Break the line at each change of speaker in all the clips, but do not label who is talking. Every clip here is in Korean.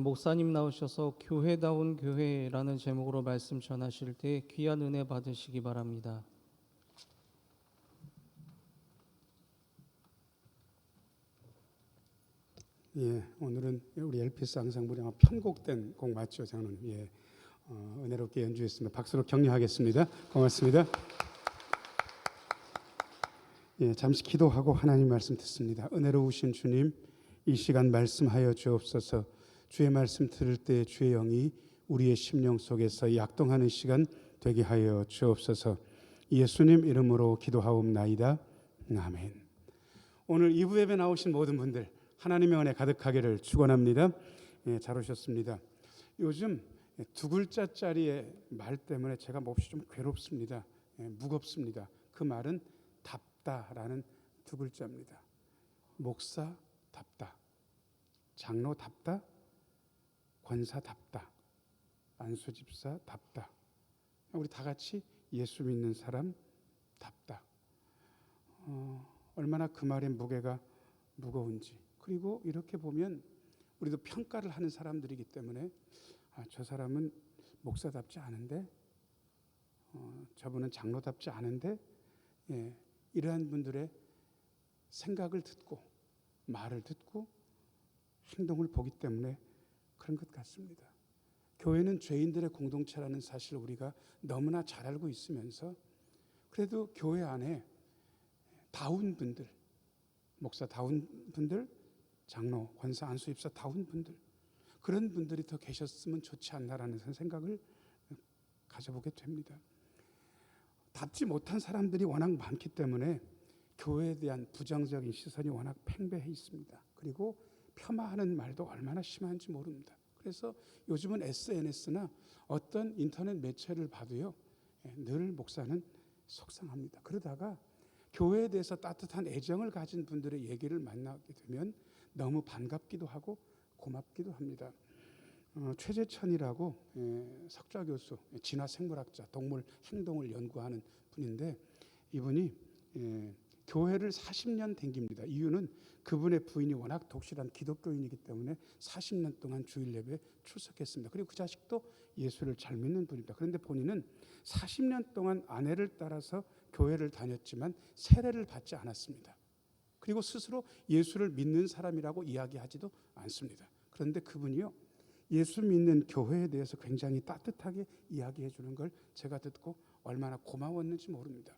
목사님 나오셔서 교회다운 교회라는 제목으로 말씀 전하실 때 귀한 은혜 받으시기 바랍니다.
오늘은 우리 LPS 앙상블이 아마 편곡된 곡 맞죠, 장로님? 은혜롭게 연주했습니다. 박수로 격려하겠습니다. 고맙습니다. 잠시 기도하고 하나님 말씀 듣습니다. 은혜로우신 주님, 이 시간 말씀하여 주옵소서. 주의 말씀 들을 때 주의 영이 우리의 심령 속에서 약동하는 시간 되게 하여 주옵소서. 예수님 이름으로 기도하옵나이다. 아멘. 오늘 2부 예배 나오신 모든 분들 하나님의 은혜 가득하기를 축원합니다. 잘 오셨습니다. 요즘 두 글자짜리의 말 때문에 제가 몹시 좀 괴롭습니다. 무겁습니다. 그 말은 답다라는 두 글자입니다. 목사 답다, 장로 답다, 권사 답다, 안수집사 답다. 우리 다 같이 예수 믿는 사람 답다. 얼마나 그 말의 무게가 무거운지. 그리고 이렇게 보면 우리도 평가를 하는 사람들이기 때문에 저 사람은 목사답지 않은데, 저분은 장로답지 않은데, 이러한 분들의 생각을 듣고 말을 듣고 행동을 보기 때문에 그런 것 같습니다. 교회는 죄인들의 공동체라는 사실을 우리가 너무나 잘 알고 있으면서 그래도 교회 안에 다운 분들, 목사 다운 분들, 장로, 권사, 안수입사 다운 분들, 그런 분들이 더 계셨으면 좋지 않나라는 생각을 가져보게 됩니다. 답지 못한 사람들이 워낙 많기 때문에 교회에 대한 부정적인 시선이 워낙 팽배해 있습니다. 그리고 폄하하는 말도 얼마나 심한지 모릅니다. 그래서 요즘은 SNS나 어떤 인터넷 매체를 봐도요, 늘 목사는 속상합니다. 그러다가 교회에 대해서 따뜻한 애정을 가진 분들의 얘기를 만나게 되면 너무 반갑기도 하고 고맙기도 합니다. 최재천이라고 석좌 교수, 진화 생물학자, 동물 행동을 연구하는 분인데 이분이 교회를 40년 댕깁니다. 이유는 그분의 부인이 워낙 독실한 기독교인이기 때문에 40년 동안 주일 예배에 출석했습니다. 그리고 그 자식도 예수를 잘 믿는 분입니다. 그런데 본인은 40년 동안 아내를 따라서 교회를 다녔지만 세례를 받지 않았습니다. 그리고 스스로 예수를 믿는 사람이라고 이야기하지도 않습니다. 그런데 그분이요, 예수 믿는 교회에 대해서 굉장히 따뜻하게 이야기해 주는 걸 제가 듣고 얼마나 고마웠는지 모릅니다.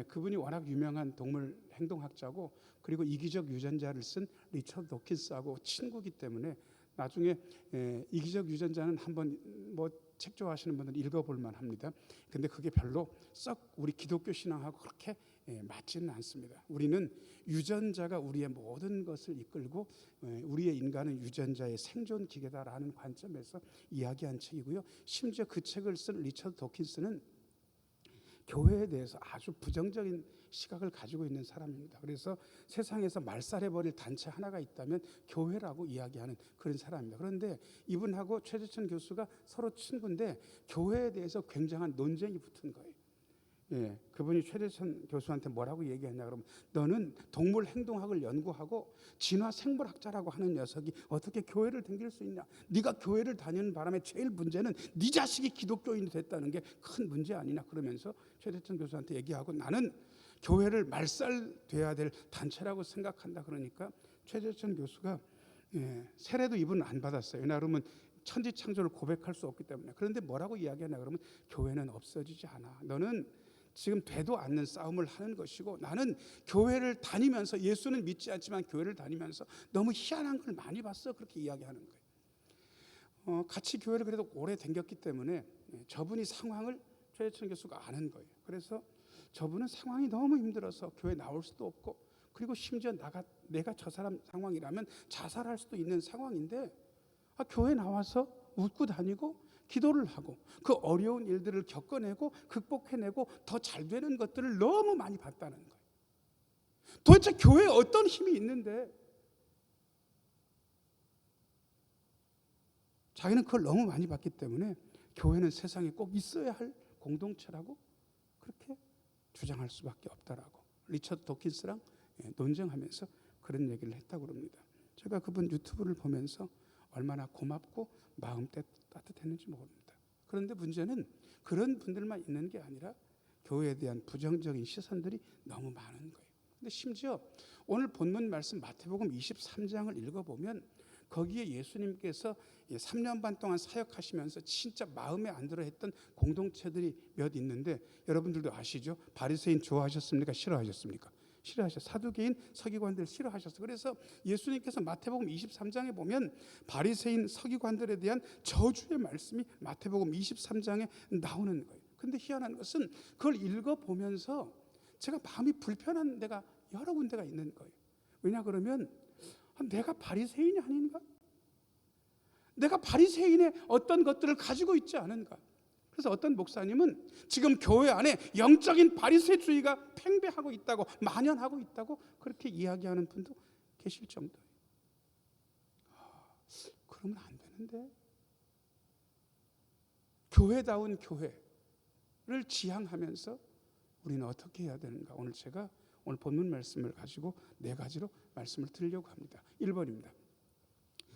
그분이 워낙 유명한 동물 행동학자고 그리고 이기적 유전자를 쓴 리처드 도킨스하고 친구기 때문에 나중에 이기적 유전자는 한번 책 좋아하시는 분들은 읽어볼 만합니다. 근데 그게 별로 썩 우리 기독교 신앙하고 그렇게 맞지는 않습니다. 우리는 유전자가 우리의 모든 것을 이끌고 우리의 인간은 유전자의 생존 기계다라는 관점에서 이야기한 책이고요. 심지어 그 책을 쓴 리처드 도킨스는 교회에 대해서 아주 부정적인 시각을 가지고 있는 사람입니다. 그래서 세상에서 말살해버릴 단체 하나가 있다면 교회라고 이야기하는 그런 사람입니다. 그런데 이분하고 최재천 교수가 서로 친구인데 교회에 대해서 굉장한 논쟁이 붙은 거예요. 그분이 최재천 교수한테 뭐라고 얘기했냐 그러면, 너는 동물 행동학을 연구하고 진화 생물학자라고 하는 녀석이 어떻게 교회를 다닐 수 있냐? 네가 교회를 다니는 바람에 제일 문제는 네 자식이 기독교인이 됐다는 게 큰 문제 아니냐 그러면서 최재천 교수한테 얘기하고, 나는 교회를 말살돼야 될 단체라고 생각한다. 그러니까 최재천 교수가 세례도 이분은 안 받았어요. 왜냐하면 천지창조를 고백할 수 없기 때문에. 그런데 뭐라고 이야기하냐 그러면, 교회는 없어지지 않아. 너는 지금 되도 않는 싸움을 하는 것이고, 나는 교회를 다니면서, 예수는 믿지 않지만 교회를 다니면서 너무 희한한 걸 많이 봤어. 그렇게 이야기하는 거예요. 같이 교회를 그래도 오래 다녔기 때문에 저분이 상황을 최재천 교수가 아는 거예요. 그래서 저분은 상황이 너무 힘들어서 교회 나올 수도 없고, 그리고 심지어 내가 저 사람 상황이라면 자살할 수도 있는 상황인데 교회 나와서 웃고 다니고 기도를 하고 그 어려운 일들을 겪어내고 극복해내고 더 잘 되는 것들을 너무 많이 봤다는 거예요. 도대체 교회에 어떤 힘이 있는데 자기는 그걸 너무 많이 봤기 때문에 교회는 세상에 꼭 있어야 할 공동체라고 그렇게 주장할 수밖에 없다라고 리처드 도킨스랑 논쟁하면서 그런 얘기를 했다고 합니다. 제가 그분 유튜브를 보면서 얼마나 고맙고 마음 따뜻했는지 모릅니다. 그런데 문제는 그런 분들만 있는 게 아니라 교회에 대한 부정적인 시선들이 너무 많은 거예요. 근데 심지어 오늘 본문 말씀 마태복음 23장을 읽어보면 거기에 예수님께서 3년 반 동안 사역하시면서 진짜 마음에 안 들어 했던 공동체들이 몇 있는데 여러분들도 아시죠? 바리새인 좋아하셨습니까? 싫어하셨습니까? 싫어하셨어요. 사두개인 서기관들 싫어하셨어요. 그래서 예수님께서 마태복음 23장에 보면 바리새인 서기관들에 대한 저주의 말씀이 마태복음 23장에 나오는 거예요. 근데 희한한 것은 그걸 읽어보면서 제가 마음이 불편한 데가 여러 군데가 있는 거예요. 왜냐 그러면 내가 바리새인이 아닌가? 내가 바리새인의 어떤 것들을 가지고 있지 않은가? 그래서 어떤 목사님은 지금 교회 안에 영적인 바리새주의가 팽배하고 있다고, 만연하고 있다고 그렇게 이야기하는 분도 계실 정도예요. 그러면 안 되는데, 교회다운 교회를 지향하면서 우리는 어떻게 해야 되는가? 오늘 제가 오늘 본문 말씀을 가지고 네 가지로 말씀을 드리려고 합니다. 1번입니다.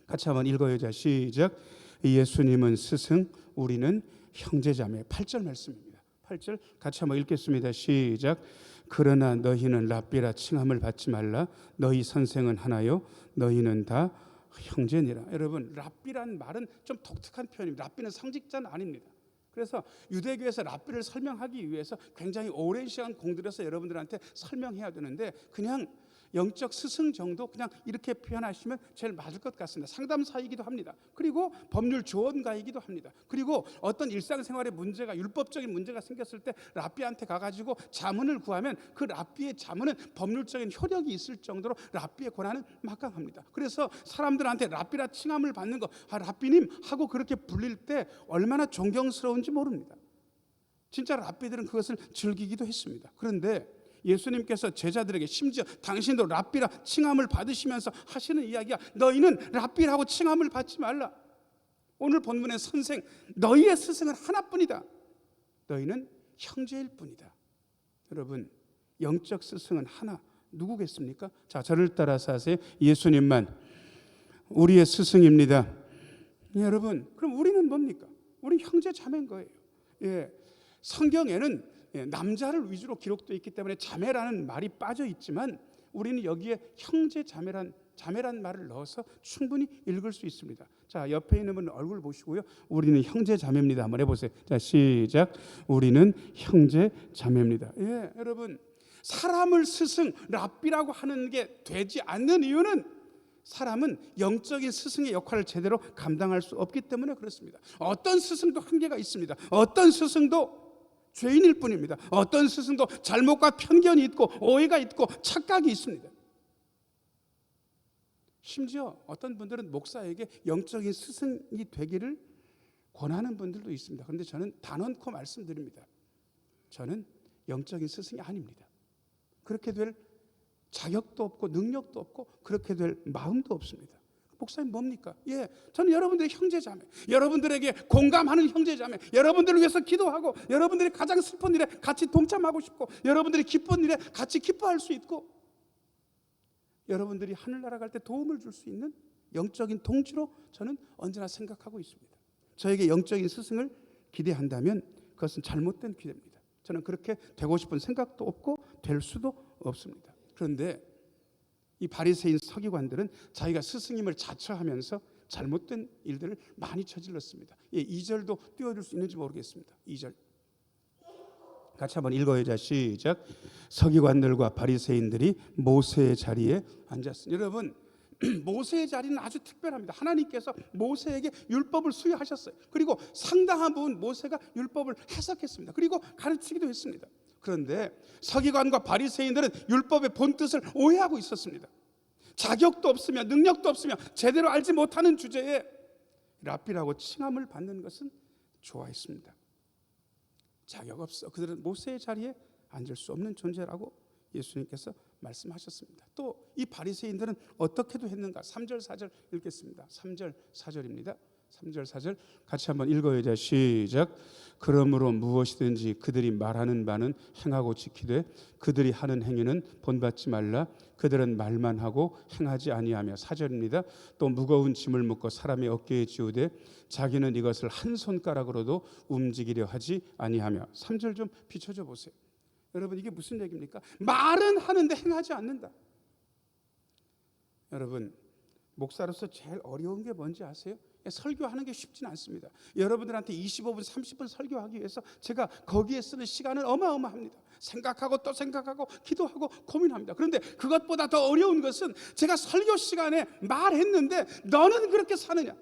같이 한번 읽어요. 자, 시작. 예수님은 스승, 우리는 형제자매. 8절 말씀입니다. 8절 같이 한번 읽겠습니다. 시작. 그러나 너희는 랍비라 칭함을 받지 말라. 너희 선생은 하나요, 너희는 다 형제니라. 여러분, 랍비란 말은 좀 독특한 표현입니다. 랍비는 성직자는 아닙니다. 그래서 유대교에서 랍비를 설명하기 위해서 굉장히 오랜 시간 공들여서 여러분들한테 설명해야 되는데 그냥 영적 스승 정도 그냥 이렇게 표현하시면 제일 맞을 것 같습니다. 상담사이기도 합니다. 그리고 법률 조언가이기도 합니다. 그리고 어떤 일상생활의 문제가, 율법적인 문제가 생겼을 때 랍비한테 가가지고 자문을 구하면 그 랍비의 자문은 법률적인 효력이 있을 정도로 랍비의 권한은 막강합니다. 그래서 사람들한테 랍비라 칭함을 받는 거, 랍비님 하고 그렇게 불릴 때 얼마나 존경스러운지 모릅니다. 진짜 랍비들은 그것을 즐기기도 했습니다. 그런데 예수님께서 제자들에게 심지어 당신도 랍비라 칭함을 받으시면서 하시는 이야기가 너희는 랍비라고 칭함을 받지 말라. 오늘 본문의 선생, 너희의 스승은 하나뿐이다. 너희는 형제일 뿐이다. 여러분, 영적 스승은 하나, 누구겠습니까? 자, 저를 따라서 하세요. 예수님만 우리의 스승입니다. 여러분, 그럼 우리는 뭡니까? 우리 형제 자매인 거예요. 성경에는 남자를 위주로 기록되어 있기 때문에 자매라는 말이 빠져 있지만 우리는 여기에 형제 자매란 말을 넣어서 충분히 읽을 수 있습니다. 자, 옆에 있는 분 얼굴 보시고요. 우리는 형제 자매입니다. 한번 해보세요. 자, 시작. 우리는 형제 자매입니다. 여러분, 사람을 스승, 랍비라고 하는 게 되지 않는 이유는 사람은 영적인 스승의 역할을 제대로 감당할 수 없기 때문에 그렇습니다. 어떤 스승도 한계가 있습니다. 어떤 스승도 죄인일 뿐입니다. 어떤 스승도 잘못과 편견이 있고 오해가 있고 착각이 있습니다. 심지어 어떤 분들은 목사에게 영적인 스승이 되기를 권하는 분들도 있습니다. 그런데 저는 단언코 말씀드립니다. 저는 영적인 스승이 아닙니다. 그렇게 될 자격도 없고 능력도 없고 그렇게 될 마음도 없습니다. 목사님 뭡니까? 저는 여러분들의 형제자매, 여러분들에게 공감하는 형제자매, 여러분들을 위해서 기도하고 여러분들이 가장 슬픈 일에 같이 동참하고 싶고 여러분들이 기쁜 일에 같이 기뻐할 수 있고 여러분들이 하늘나라 갈 때 도움을 줄 수 있는 영적인 동지로 저는 언제나 생각하고 있습니다. 저에게 영적인 스승을 기대한다면 그것은 잘못된 기대입니다. 저는 그렇게 되고 싶은 생각도 없고 될 수도 없습니다. 그런데 이 바리새인 서기관들은 자기가 스승임을 자처하면서 잘못된 일들을 많이 저질렀습니다. 2절도 띄워줄 수 있는지 모르겠습니다. 2절 같이 한번 읽어요. 자, 시작. 서기관들과 바리새인들이 모세의 자리에 앉았습니다. 여러분, 모세의 자리는 아주 특별합니다. 하나님께서 모세에게 율법을 수여하셨어요. 그리고 상당한 부분 모세가 율법을 해석했습니다. 그리고 가르치기도 했습니다. 그런데 서기관과 바리새인들은 율법의 본뜻을 오해하고 있었습니다. 자격도 없으며 능력도 없으며 제대로 알지 못하는 주제에 랍비라고 칭함을 받는 것은 좋아했습니다. 자격 없어. 그들은 모세의 자리에 앉을 수 없는 존재라고 예수님께서 말씀하셨습니다. 또 이 바리새인들은 어떻게도 했는가? 3절 4절 읽겠습니다. 3절 4절입니다. 3절 4절 같이 한번 읽어야죠. 시작. 그러므로 무엇이든지 그들이 말하는 바는 행하고 지키되 그들이 하는 행위는 본받지 말라. 그들은 말만 하고 행하지 아니하며. 4절입니다. 또 무거운 짐을 묶어 사람의 어깨에 지우되 자기는 이것을 한 손가락으로도 움직이려 하지 아니하며. 3절 좀 비춰줘 보세요. 여러분 이게 무슨 얘기입니까? 말은 하는데 행하지 않는다. 여러분 목사로서 제일 어려운 게 뭔지 아세요? 설교하는 게 쉽지는 않습니다. 여러분들한테 25분 30분 설교하기 위해서 제가 거기에 쓰는 시간은 어마어마합니다. 생각하고 또 생각하고 기도하고 고민합니다. 그런데 그것보다 더 어려운 것은 제가 설교 시간에 말했는데 너는 그렇게 사느냐,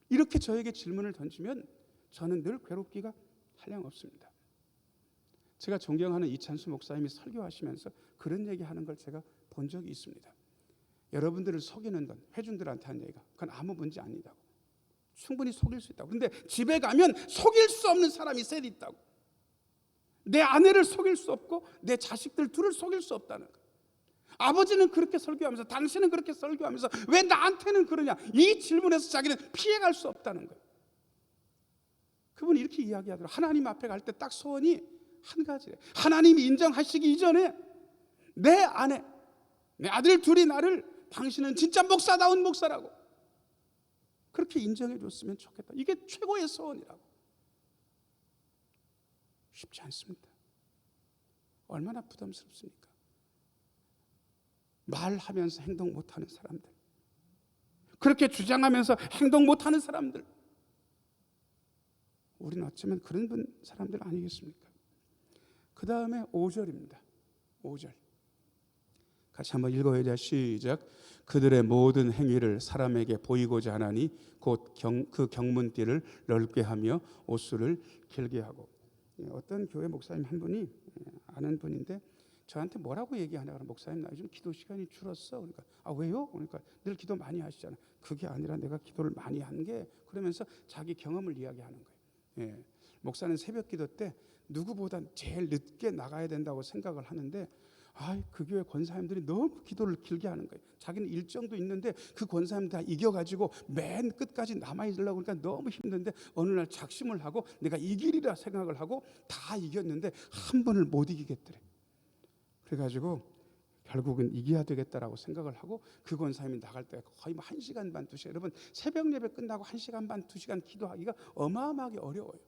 이렇게 저에게 질문을 던지면 저는 늘 괴롭기가 한량없습니다. 제가 존경하는 이찬수 목사님이 설교하시면서 그런 얘기하는 걸 제가 본 적이 있습니다. 여러분들을 속이는 건 회중들한테 한 얘기가 그건 아무 문제 아니다고. 충분히 속일 수 있다고. 그런데 집에 가면 속일 수 없는 사람이 셋 있다고. 내 아내를 속일 수 없고 내 자식들 둘을 속일 수 없다는 거. 아버지는 그렇게 설교하면서 당신은 그렇게 설교하면서 왜 나한테는 그러냐, 이 질문에서 자기는 피해갈 수 없다는 거예요. 그분이 이렇게 이야기하더라고요. 하나님 앞에 갈 때 딱 소원이 한 가지래요. 하나님이 인정하시기 이전에 내 아내, 내 아들 둘이 나를 당신은 진짜 목사다운 목사라고 그렇게 인정해 줬으면 좋겠다. 이게 최고의 소원이라고. 쉽지 않습니다. 얼마나 부담스럽습니까? 말하면서 행동 못하는 사람들, 그렇게 주장하면서 행동 못하는 사람들, 우리는 어쩌면 그런 사람들 아니겠습니까? 그 다음에 5절입니다. 5절 같이 한번 읽어야죠. 시작. 그들의 모든 행위를 사람에게 보이고자 하나니 곧 그 경문띠를 넓게 하며 옷수를 길게 하고. 어떤 교회 목사님 한 분이, 아는 분인데 저한테 뭐라고 얘기하냐 그러면, 목사님 나 요즘 기도 시간이 줄었어. 그러니까 아 왜요? 그러니까 늘 기도 많이 하시잖아. 그게 아니라 내가 기도를 많이 한 게, 그러면서 자기 경험을 이야기하는 거예요. 예. 목사는 새벽 기도 때 누구보다 제일 늦게 나가야 된다고 생각을 하는데, 그 교회 권사님들이 너무 기도를 길게 하는 거예요. 자기는 일정도 있는데 그 권사님 다 이겨가지고 맨 끝까지 남아있으려고 그러니까 너무 힘든데, 어느 날 작심을 하고 내가 이기리라 생각을 하고 다 이겼는데 한 번을 못 이기겠더래. 그래가지고 결국은 이겨야 되겠다라고 생각을 하고 그 권사님이 나갈 때 거의 1시간 반, 2시간, 여러분 새벽 예배 끝나고 1시간 반, 2시간 기도하기가 어마어마하게 어려워요.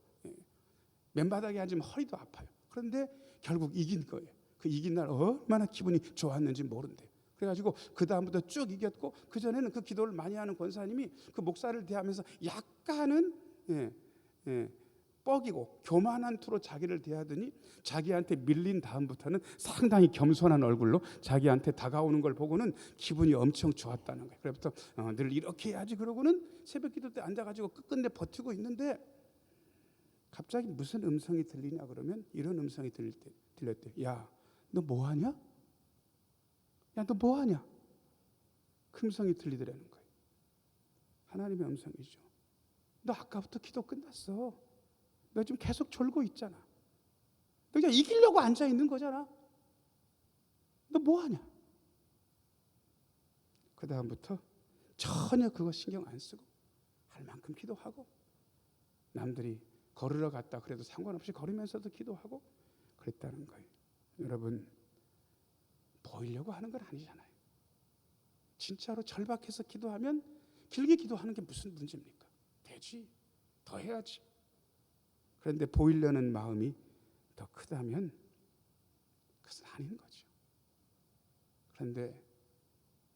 맨바닥에 앉으면 허리도 아파요. 그런데 결국 이긴 거예요. 그 이긴 날 얼마나 기분이 좋았는지 모른대요. 그래가지고 그 다음부터 쭉 이겼고, 그 전에는 그 기도를 많이 하는 권사님이 그 목사를 대하면서 약간은 뻐기고 교만한 투로 자기를 대하더니, 자기한테 밀린 다음부터는 상당히 겸손한 얼굴로 자기한테 다가오는 걸 보고는 기분이 엄청 좋았다는 거예요. 그래부터 늘 이렇게 해야지 그러고는 새벽 기도 때 앉아가지고 끝끝내 버티고 있는데, 갑자기 무슨 음성이 들리냐 그러면 이런 음성이 들렸대요. 야, 너 뭐하냐? 야, 너 뭐하냐? 그 음성이 들리더라는 거예요. 하나님의 음성이죠. 너 아까부터 기도 끝났어. 너 지금 계속 졸고 있잖아. 너 그냥 이기려고 앉아 있는 거잖아. 너 뭐하냐? 그 다음부터 전혀 그거 신경 안 쓰고 할 만큼 기도하고, 남들이 걸으러 갔다 그래도 상관없이 걸으면서도 기도하고 그랬다는 거예요. 여러분, 보이려고 하는 건 아니잖아요. 진짜로 절박해서 기도하면 길게 기도하는 게 무슨 문제입니까? 되지, 더 해야지. 그런데 보이려는 마음이 더 크다면 그것은 아닌 거죠. 그런데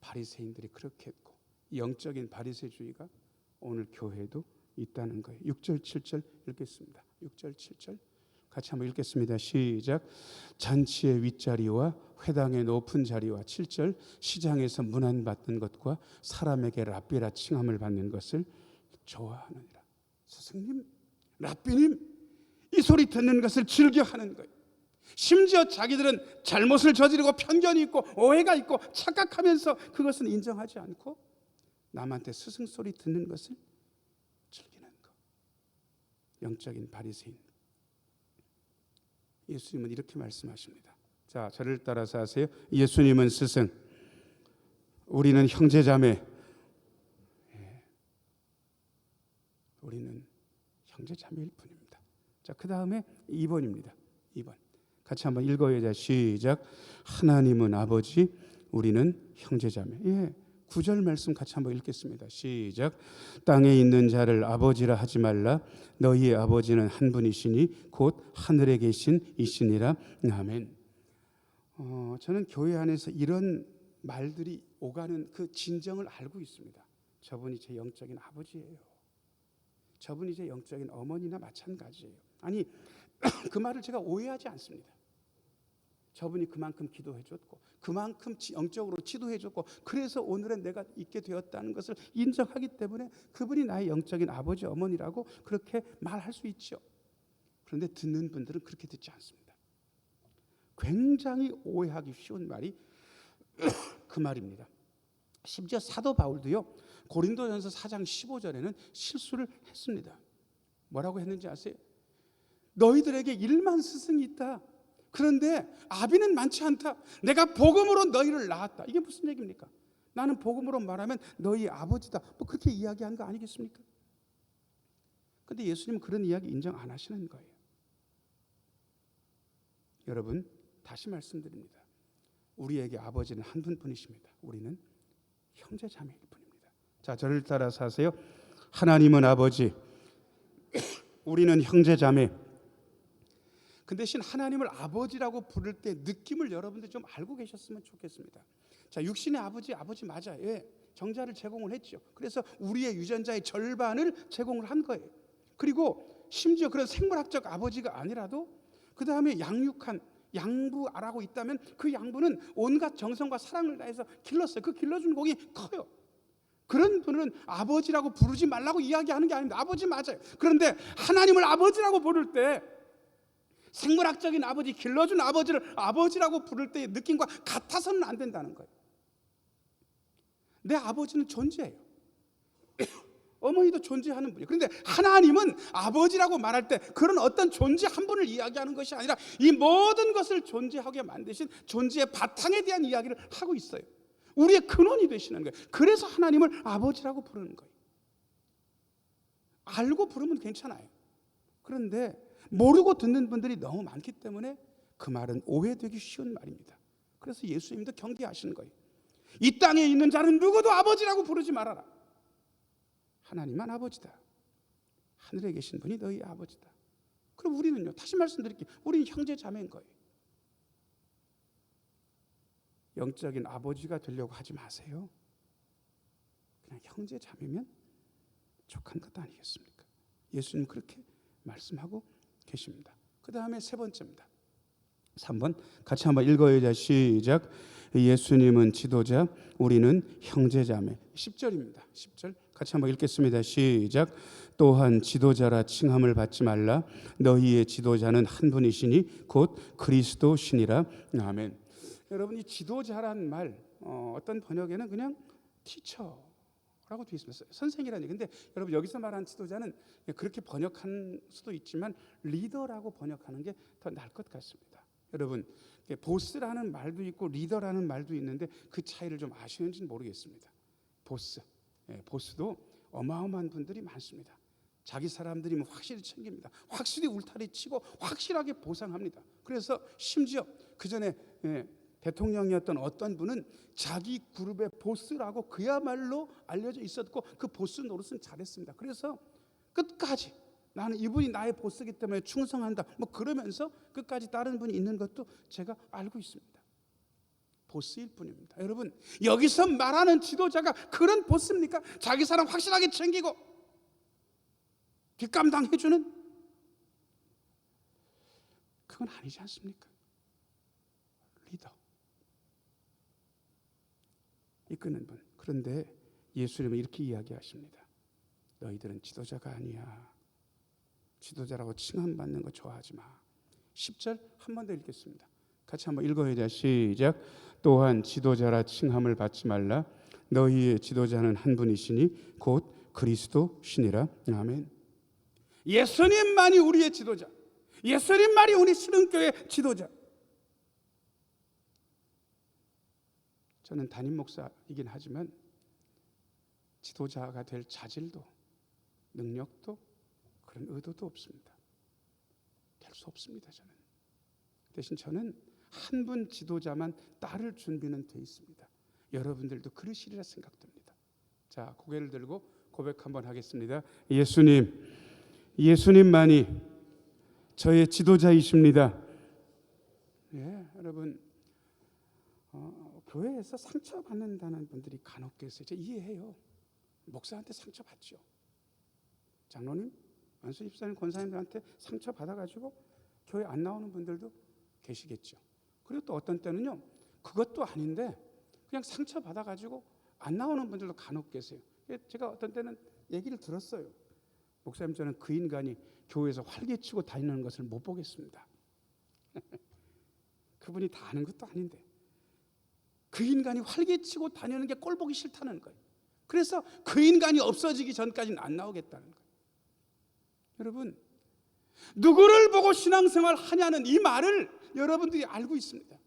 바리새인들이 그렇게 했고, 영적인 바리새주의가 오늘 교회에도 있다는 거예요. 6절 7절 읽겠습니다. 6절 7절 같이 한번 읽겠습니다. 시작. 잔치의 윗자리와 회당의 높은 자리와 7절 시장에서 문안받는 것과 사람에게 랍비라 칭함을 받는 것을 좋아하느니라. 스승님, 랍비님, 이 소리 듣는 것을 즐겨하는 거예요. 심지어 자기들은 잘못을 저지르고 편견이 있고 오해가 있고 착각하면서 그것은 인정하지 않고 남한테 스승 소리 듣는 것을 즐기는 것. 영적인 바리새인. 예수님은 이렇게 말씀하십니다. 자, 저를 따라서 하세요. 예수님은 스승, 우리는 형제자매. 우리는 형제자매일 뿐입니다. 자, 그 다음에 2번입니다. 2번 같이 한번 읽어야 시작. 하나님은 아버지, 우리는 형제자매. 예, 9절 말씀 같이 한번 읽겠습니다. 시작. 땅에 있는 자를 아버지라 하지 말라. 너희의 아버지는 한 분이시니 곧 하늘에 계신 이시니라. 아멘. 저는 교회 안에서 이런 말들이 오가는 그 진정을 알고 있습니다. 저분이 제 영적인 아버지예요. 저분이 제 영적인 어머니나 마찬가지예요. 아니 그 말을 제가 오해하지 않습니다. 저분이 그만큼 기도해줬고 그만큼 영적으로 지도해줬고 그래서 오늘은 내가 있게 되었다는 것을 인정하기 때문에 그분이 나의 영적인 아버지 어머니라고 그렇게 말할 수 있죠. 그런데 듣는 분들은 그렇게 듣지 않습니다. 굉장히 오해하기 쉬운 말이 그 말입니다. 심지어 사도 바울도요, 고린도전서 4장 15절에는 실수를 했습니다. 뭐라고 했는지 아세요? 너희들에게 1만 스승이 있다. 그런데 아비는 많지 않다. 내가 복음으로 너희를 낳았다. 이게 무슨 얘기입니까? 나는 복음으로 말하면 너희 아버지다. 뭐 그렇게 이야기한 거 아니겠습니까? 그런데 예수님은 그런 이야기 인정 안 하시는 거예요. 여러분, 다시 말씀드립니다. 우리에게 아버지는 한 분뿐이십니다. 우리는 형제자매일 뿐입니다. 자, 저를 따라서 하세요. 하나님은 아버지, 우리는 형제자매. 그 대신 하나님을 아버지라고 부를 때 느낌을 여러분들 좀 알고 계셨으면 좋겠습니다. 자, 육신의 아버지 맞아요. 예, 정자를 제공을 했죠. 그래서 우리의 유전자의 절반을 제공을 한 거예요. 그리고 심지어 그런 생물학적 아버지가 아니라도 그 다음에 양육한 양부라고 있다면 그 양부는 온갖 정성과 사랑을 다해서 길렀어요. 그 길러준 공이 커요. 그런 분은 아버지라고 부르지 말라고 이야기하는 게 아닙니다. 아버지 맞아요. 그런데 하나님을 아버지라고 부를 때 생물학적인 아버지, 길러준 아버지를 아버지라고 부를 때의 느낌과 같아서는 안 된다는 거예요. 내 아버지는 존재해요. 어머니도 존재하는 분이에요. 그런데 하나님은 아버지라고 말할 때 그런 어떤 존재 한 분을 이야기하는 것이 아니라 이 모든 것을 존재하게 만드신 존재의 바탕에 대한 이야기를 하고 있어요. 우리의 근원이 되시는 거예요. 그래서 하나님을 아버지라고 부르는 거예요. 알고 부르면 괜찮아요. 그런데 모르고 듣는 분들이 너무 많기 때문에 그 말은 오해되기 쉬운 말입니다. 그래서 예수님도 경계하시는 거예요. 이 땅에 있는 자는 누구도 아버지라고 부르지 말아라. 하나님만 아버지다. 하늘에 계신 분이 너희 아버지다. 그럼 우리는요, 다시 말씀드릴게요. 우리는 형제 자매인 거예요. 영적인 아버지가 되려고 하지 마세요. 그냥 형제 자매면 족한 것 아니겠습니까? 예수님 그렇게 말씀하고 계십니다. 그 다음에 세 번째입니다. 3번 같이 한번 읽어야 시작. 예수님은 지도자, 우리는 형제자매. 10절입니다. 10절 같이 한번 읽겠습니다. 시작. 또한 지도자라 칭함을 받지 말라. 너희의 지도자는 한 분이시니 곧 그리스도시니라. 아멘. 여러분, 이 지도자란 말 어떤 번역에는 그냥 티처라고 되어 있습니다. 선생이라는 얘기인데 여러분, 여기서 말하는 지도자는 그렇게 번역한 수도 있지만 리더라고 번역하는 게 더 나을 것 같습니다. 여러분, 보스라는 말도 있고 리더라는 말도 있는데 그 차이를 좀 아시는지는 모르겠습니다. 보스도 어마어마한 분들이 많습니다. 자기 사람들이면 확실히 챙깁니다. 확실히 울타리 치고 확실하게 보상합니다. 그래서 심지어 그 전에 대통령이었던 어떤 분은 자기 그룹의 보스라고 그야말로 알려져 있었고 그 보스 노릇은 잘했습니다. 그래서 끝까지 나는 이분이 나의 보스이기 때문에 충성한다. 뭐 그러면서 끝까지 다른 분이 있는 것도 제가 알고 있습니다. 보스일 뿐입니다. 여러분, 여기서 말하는 지도자가 그런 보스입니까? 자기 사람 확실하게 챙기고 뒷감당해주는? 그건 아니지 않습니까? 리더, 이끄는 분. 그런데 예수님은 이렇게 이야기하십니다. 너희들은 지도자가 아니야. 지도자라고 칭함받는 거 좋아하지 마. 10절 한 번 더 읽겠습니다. 같이 한번 읽어야 돼. 시작. 또한 지도자라 칭함을 받지 말라. 너희의 지도자는 한 분이시니 곧 그리스도시니라. 아멘. 예수님만이 우리의 지도자. 예수님만이 우리 신흥교회 지도자. 저는 담임 목사이긴 하지만 지도자가 될 자질도 능력도 그런 의도도 없습니다. 될 수 없습니다. 저는 대신 저는 한 분 지도자만 따를 준비는 돼 있습니다. 여러분들도 그러시리라 생각됩니다. 자, 고개를 들고 고백 한번 하겠습니다. 예수님만이 저의 지도자이십니다. 예, 여러분 교회에서 상처받는다는 분들이 간혹 계세요. 제가 이해해요. 목사한테 상처받죠. 장로님, 안수 집사님, 권사님들한테 상처받아가지고 교회 안 나오는 분들도 계시겠죠. 그리고 또 어떤 때는요, 그것도 아닌데 그냥 상처받아가지고 안 나오는 분들도 간혹 계세요. 제가 어떤 때는 얘기를 들었어요. 목사님, 저는 그 인간이 교회에서 활개치고 다니는 것을 못 보겠습니다. 그분이 다 아는 것도 아닌데 그 인간이 활개치고 다니는 게 꼴보기 싫다는 거예요. 그래서 그 인간이 없어지기 전까지는 안 나오겠다는 거예요. 여러분, 누구를 보고 신앙생활 하냐는 이 말을 여러분들이 알고 있습니다.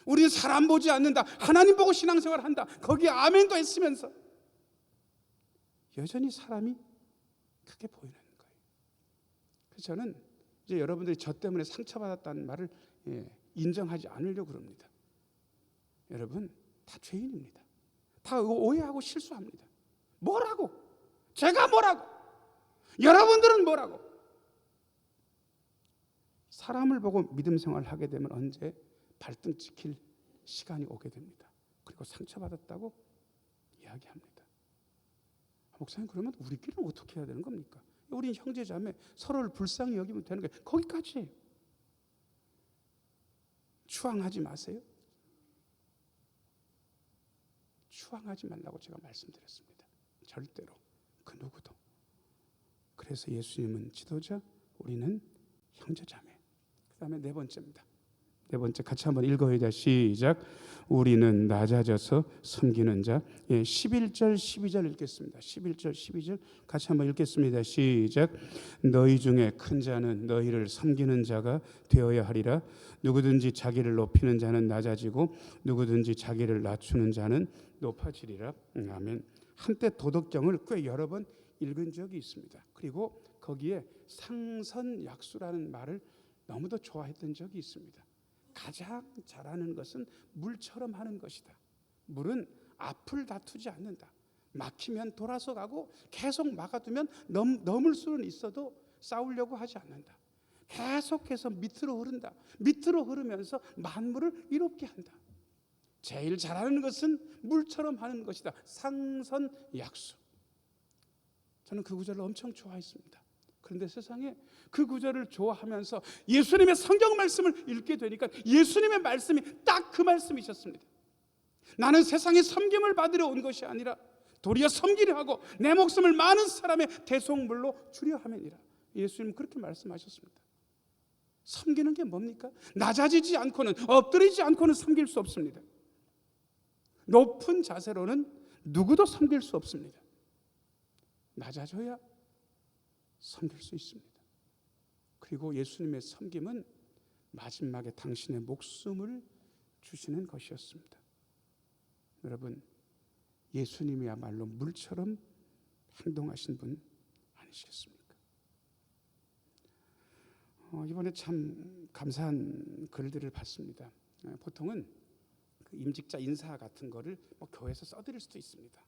우리는 사람 보지 않는다, 하나님 보고 신앙생활 한다, 거기에 아멘도 했으면서 여전히 사람이 크게 보이는 거예요. 그래서 저는 이제 여러분들이 저 때문에 상처받았다는 말을 인정하지 않으려고 그럽니다. 여러분, 다 죄인입니다. 다 오해하고 실수합니다. 뭐라고? 제가 뭐라고? 여러분들은 뭐라고? 사람을 보고 믿음 생활을 하게 되면 언제 발등 찍힐 시간이 오게 됩니다. 그리고 상처받았다고 이야기합니다. 목사님, 그러면 우리끼리는 어떻게 해야 되는 겁니까? 우린 형제자매 서로를 불쌍히 여기면 되는 거예요. 거기까지예요. 추앙하지 마세요. 추앙하지 말라고 제가 말씀드렸습니다. 절대로 그 누구도. 그래서 예수님은 지도자, 우리는 형제자매. 그 다음에 네 번째입니다. 네 번째 같이 한번 읽어야 시작. 우리는 낮아져서 섬기는 자. 11절 12절 읽겠습니다. 11절 12절 같이 한번 읽겠습니다. 시작. 너희 중에 큰 자는 너희를 섬기는 자가 되어야 하리라. 누구든지 자기를 높이는 자는 낮아지고 누구든지 자기를 낮추는 자는 높아지리라. 아멘. 한때 도덕경을 꽤 여러 번 읽은 적이 있습니다. 그리고 거기에 상선약수라는 말을 너무도 좋아했던 적이 있습니다. 가장 잘하는 것은 물처럼 하는 것이다. 물은 앞을 다투지 않는다. 막히면 돌아서 가고 계속 막아두면 넘을 수는 있어도 싸우려고 하지 않는다. 계속해서 밑으로 흐른다. 밑으로 흐르면서 만물을 이롭게 한다. 제일 잘하는 것은 물처럼 하는 것이다. 상선약수. 저는 그 구절을 엄청 좋아했습니다. 그런데 세상에 그 구절을 좋아하면서 예수님의 성경 말씀을 읽게 되니까 예수님의 말씀이 딱 그 말씀이셨습니다. 나는 세상에 섬김을 받으러 온 것이 아니라 도리어 섬기려 하고 내 목숨을 많은 사람의 대속물로 주려 함이니라. 예수님은 그렇게 말씀하셨습니다. 섬기는 게 뭡니까? 낮아지지 않고는, 엎드리지 않고는 섬길 수 없습니다. 높은 자세로는 누구도 섬길 수 없습니다. 낮아져야 섬길 수 있습니다. 그리고 예수님의 섬김은 마지막에 당신의 목숨을 주시는 것이었습니다. 여러분, 예수님이야말로 물처럼 행동하신 분 아니시겠습니까? 이번에 참 감사한 글들을 봤습니다. 보통은 그 임직자 인사 같은 거를 교회에서 써드릴 수도 있습니다.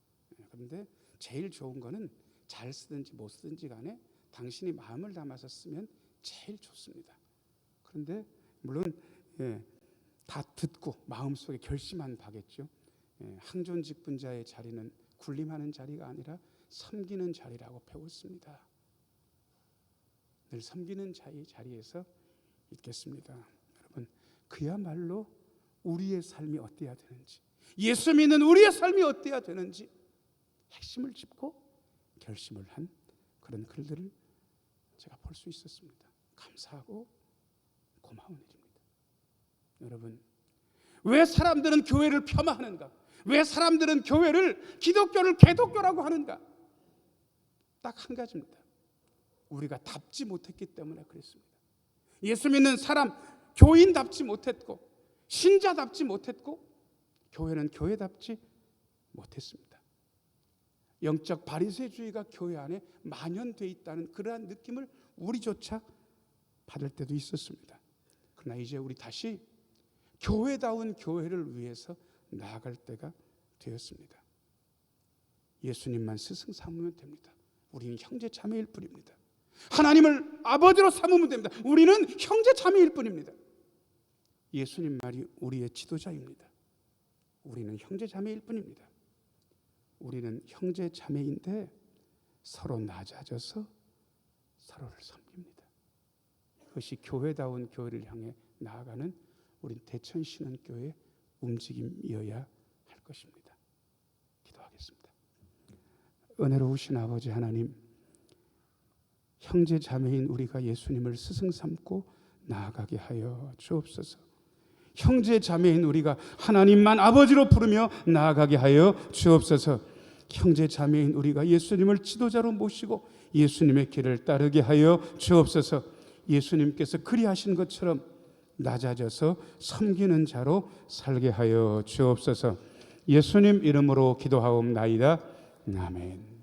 그런데 제일 좋은 거는 잘 쓰든지 못 쓰든지 간에 당신이 마음을 담아서 쓰면 제일 좋습니다. 그런데 물론 다 듣고 마음속에 결심한 바겠죠. 항존 직분자의 자리는 군림하는 자리가 아니라 섬기는 자리라고 배웠습니다. 늘 섬기는 자리에서 있겠습니다. 여러분, 그야말로 우리의 삶이 어때야 되는지, 예수 믿는 우리의 삶이 어때야 되는지 핵심을 짚고 결심을 한 그런 글들을 제가 볼 수 있었습니다. 감사하고 고마운 일입니다. 여러분, 왜 사람들은 교회를 폄하하는가? 왜 사람들은 교회를 기독교를 개독교라고 하는가? 딱 한 가지입니다. 우리가 답지 못했기 때문에 그랬습니다. 예수 믿는 사람, 교인답지 못했고 신자답지 못했고 교회는 교회답지 못했습니다. 영적 바리새주의가 교회 안에 만연돼 있다는 그러한 느낌을 우리조차 받을 때도 있었습니다. 그러나 이제 우리 다시 교회다운 교회를 위해서 나아갈 때가 되었습니다. 예수님만 스승 삼으면 됩니다. 우리는 형제 자매일 뿐입니다. 하나님을 아버지로 삼으면 됩니다. 우리는 형제 자매일 뿐입니다. 예수님 말이 우리의 지도자입니다. 우리는 형제 자매일 뿐입니다. 우리는 형제 자매인데 서로 낮아져서 서로를 섬깁니다. 그것이 교회다운 교회를 향해 나아가는 우리 대천신원교회의 움직임이어야 할 것입니다. 기도하겠습니다. 은혜로우신 아버지 하나님, 형제 자매인 우리가 예수님을 스승 삼고 나아가게 하여 주옵소서. 형제 자매인 우리가 하나님만 아버지로 부르며 나아가게 하여 주옵소서. 형제 자매인 우리가 예수님을 지도자로 모시고 예수님의 길을 따르게 하여 주옵소서. 예수님께서 그리하신 것처럼 낮아져서 섬기는 자로 살게 하여 주옵소서. 예수님 이름으로 기도하옵나이다. 아멘.